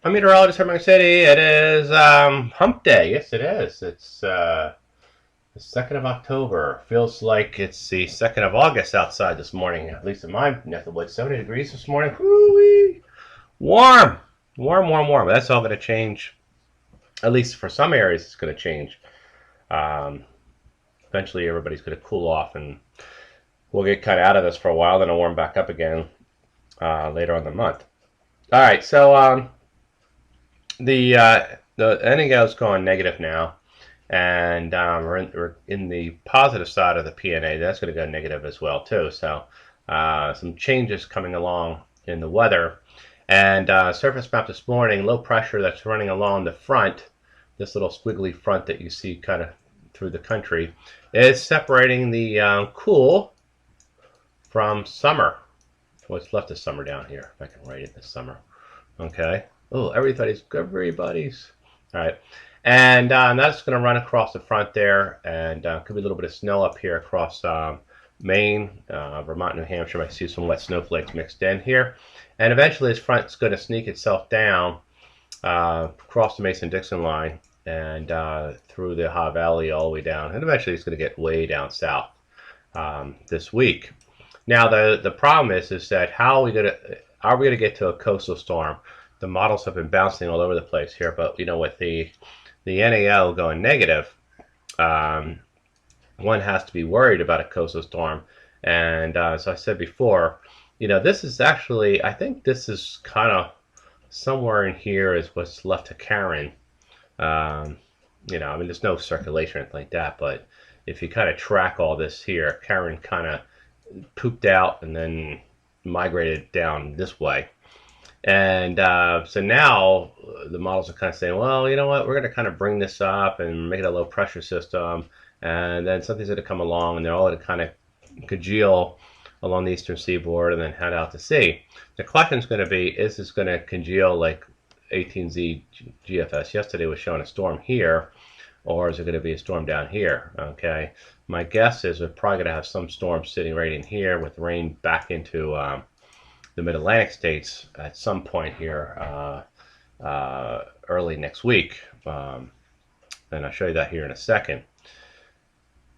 I'm meteorologist from New York City. It is Hump Day. Yes, it is. It's the 2nd of October. Feels like it's the 2nd of August outside this morning, at least in my neck of the woods. 70 degrees this morning. Woo-wee. Warm. Warm, warm, warm. That's all going to change. At least for some areas, it's going to change. Um, Eventually, everybody's going to cool off and we'll get kind of out of this for a while. Then it'll warm back up again later on in the month. All right, so the NAO is going negative now, and we're in the positive side of the PNA. That's going to go negative as well too. So some changes coming along in the weather, and surface map this morning. Low pressure that's running along the front, this little squiggly front that you see kind of through the country, is separating the cool from summer. What's left of summer down here? If I can write it this summer. Okay. Oh, everybody's. All right. And that's going to run across the front there, and could be a little bit of snow up here across Maine, Vermont, New Hampshire. I see some wet snowflakes mixed in here. And eventually this front's going to sneak itself down across the Mason-Dixon line and through the Ohio Valley all the way down. And eventually it's going to get way down south this week. Now the problem is that how are we going to get to a coastal storm? The models have been bouncing all over the place here, but with the NAO going negative, one has to be worried about a coastal storm. And as I said before, this is actually, I think this is kind of somewhere in here is what's left of Karen. I mean, there's no circulation or anything like that, but if you kind of track all this here, Karen kind of pooped out and then migrated down this way. And so now the models are kind of saying, well, you know what, we're going to kind of bring this up and make it a low pressure system. And then something's going to come along and they're all going to kind of congeal along the eastern seaboard and then head out to sea. The question is going to be, is this going to congeal like 18Z GFS yesterday was showing a storm here, or is it going to be a storm down here? Okay. My guess is we're probably going to have some storm sitting right in here with rain back into the mid-Atlantic states at some point here early next week. And I'll show you that here in a second.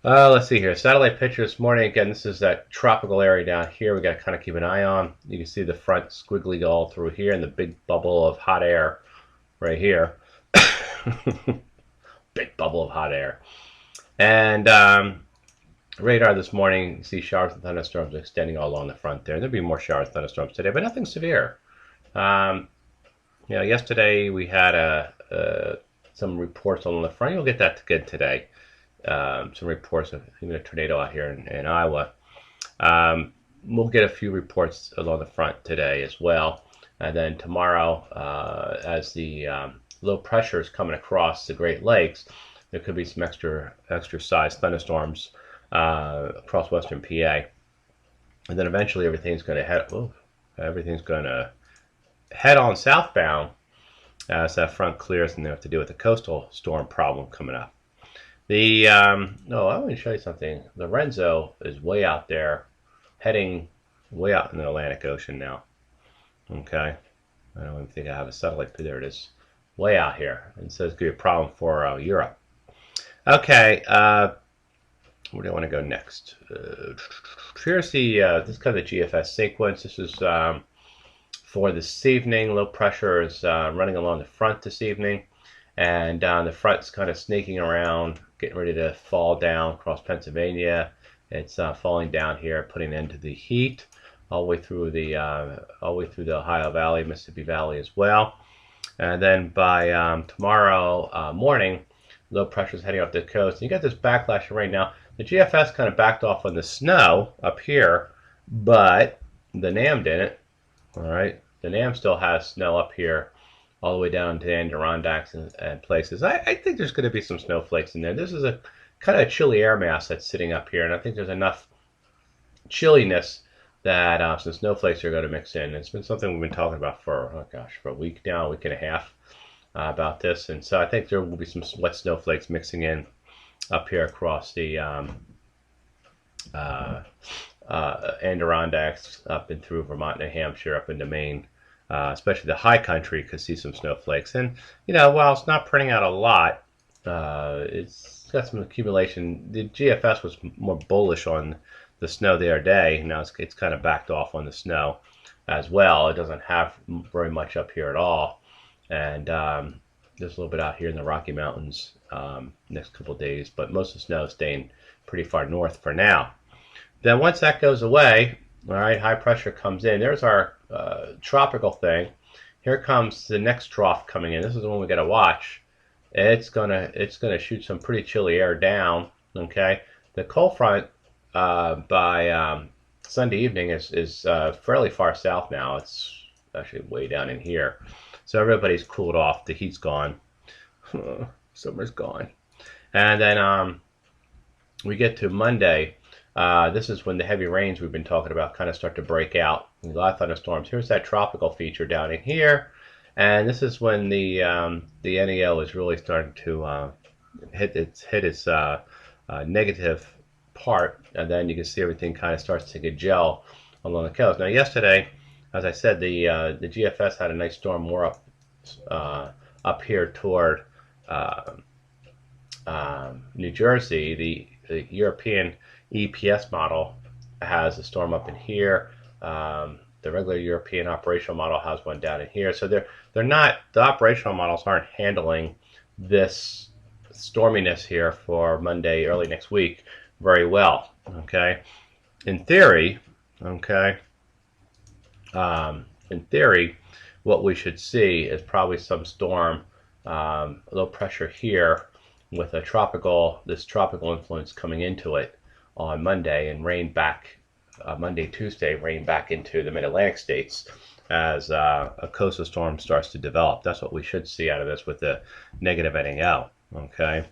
Let's see here. Satellite picture this morning. Again, this is that tropical area down here we got to kind of keep an eye on. You can see the front squiggly all through here and the big bubble of hot air right here. Big bubble of hot air. And radar this morning, you see showers and thunderstorms extending all along the front there. There'll be more showers and thunderstorms today, but nothing severe. Yesterday we had some reports on the front. You'll get that again today. Some reports of even a tornado out here in Iowa. We'll get a few reports along the front today as well. And then tomorrow, as the low pressure is coming across the Great Lakes, there could be some extra sized thunderstorms across western PA. And then eventually everything's going to head on southbound as that front clears and they have to deal with the coastal storm problem coming up. I want to show you something. Lorenzo is way out there, heading way out in the Atlantic Ocean now. Okay. I don't even think I have a satellite. There it is. Way out here. And so it's going to be a problem for Europe. Okay. Where do I want to go next? Here's this is kind of the GFS sequence. This is for this evening. Low pressure is running along the front this evening. And the front's kind of snaking around, getting ready to fall down across Pennsylvania. It's falling down here, putting an end to the heat all the way through the Ohio Valley, Mississippi Valley as well. And then by tomorrow morning, low pressure is heading up the coast. And you got this backlash right now. The GFS kind of backed off on the snow up here, but the NAM didn't. All right, the NAM still has snow up here all the way down to the Adirondacks and places. I think there's going to be some snowflakes in there. This is a kind of chilly air mass that's sitting up here, and I think there's enough chilliness that some snowflakes are going to mix in. It's been something we've been talking about for a week now, a week and a half about this, and so I think there will be some wet snowflakes mixing in up here across the Adirondacks, up and through Vermont, New Hampshire, up into Maine. especially the high country could see some snowflakes. And, you know, while it's not printing out a lot, it's got some accumulation. The GFS was more bullish on the snow the other day. Now it's kind of backed off on the snow as well. It doesn't have very much up here at all. And there's a little bit out here in the Rocky Mountains next couple of days, but most of the snow is staying pretty far north for now. Then once that goes away, all right, high pressure comes in. There's our tropical thing. Here comes the next trough coming in. This is the one we got to watch. It's gonna shoot some pretty chilly air down. Okay, the cold front by Sunday evening is fairly far south now. It's actually way down in here. So everybody's cooled off. The heat's gone. Summer's gone. And then we get to Monday. This is when the heavy rains we've been talking about kind of start to break out. A lot of thunderstorms. Here's that tropical feature down in here. And this is when the NEO is really starting to hit its negative part. And then you can see everything kind of starts to get gel along the coast. Now yesterday, as I said, the GFS had a nice storm more up here toward New Jersey. The European EPS model has a storm up in here. The regular European operational model has one down in here. So they're not, the operational models aren't handling this storminess here for Monday, early next week, very well. Okay, in theory, okay. In theory, what we should see is probably some storm, low pressure here with this tropical influence coming into it on Monday, and rain back Monday, Tuesday, rain back into the mid-Atlantic states as a coastal storm starts to develop. That's what we should see out of this with the negative NEO. Okay,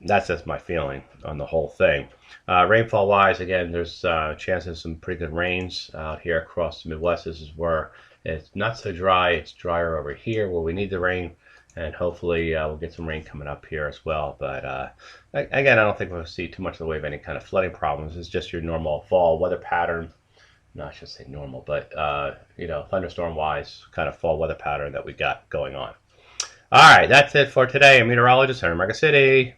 that's just my feeling on the whole thing. Rainfall wise, again, there's chances of some pretty good rains out here across the Midwest. This is where it's not so dry. It's drier over here where we need the rain, and hopefully we'll get some rain coming up here as well. But again, I don't think we'll see too much of the way of any kind of flooding problems. It's just your normal fall weather pattern. No, I should say normal, but you know, thunderstorm wise, kind of fall weather pattern that we got going on. All right, that's it for today. I'm meteorologist in America City.